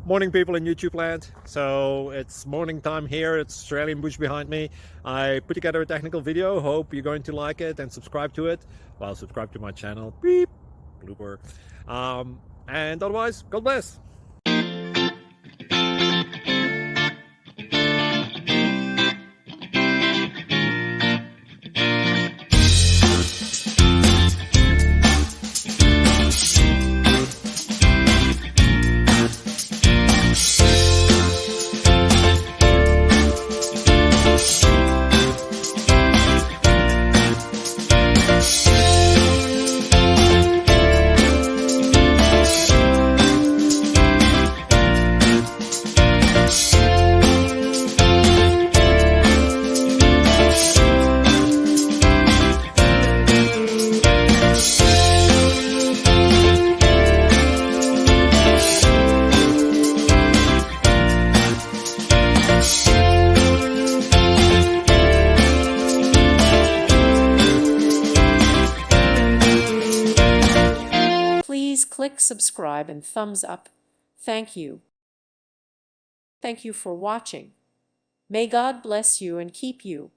Morning, people in YouTube land. So it's morning time here. It's Australian bush behind me. I put together a technical video. Hope you're going to like it and subscribe to it. Well, subscribe to my channel. Beep, blooper. And otherwise, God bless. Please click subscribe and thumbs up. Thank you. Thank you for watching. May God bless you and keep you.